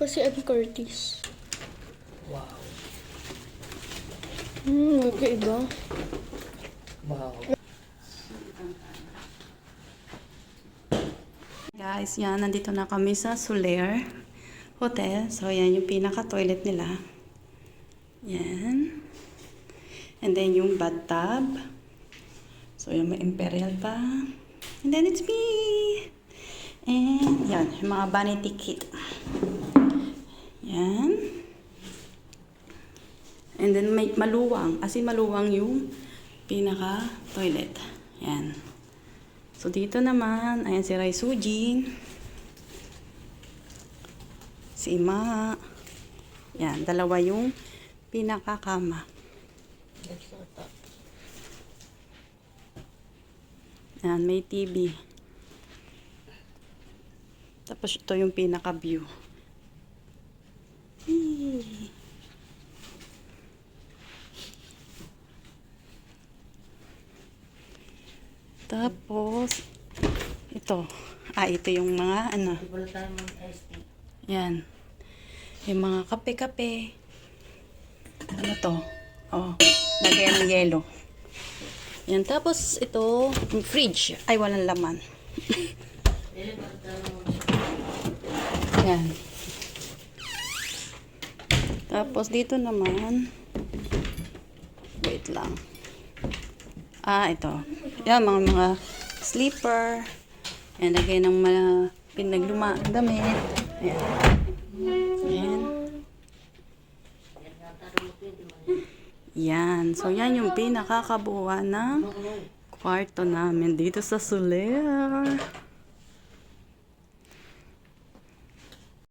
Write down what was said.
si Ann Curtis. Wow. Magkaiba. Wow. Guys, yan, nandito na kami sa Solaire Hotel. So, yan yung pinaka-toilet nila. Yan. And then, yung bathtub. So, yung may imperial pa. And then, it's me! And, yan, yung mga vanity kit. Yan. And then, may maluwang. As in, maluwang yung pinaka-toilet. Yan. So, dito naman, ayan si Rai Sujin. Si Ima. Yan, dalawa yung pinakakama. Yan, may TV. Tapos, ito yung pinaka-view. Yee. Tapos, ito. Ito yung mga, yan. Yung mga kape-kape. Ano to? Lagyan ng yelo. Yan. Tapos, ito, yung fridge. Ay, walang laman. Yan. Tapos, dito naman, wait lang. Ito. Yan, mga sleeper. Yan, lagay ng mga pinagluma damit. Yan. Yan. Yan. So, yan yung pinakakabuuan ng kwarto namin dito sa Solaire.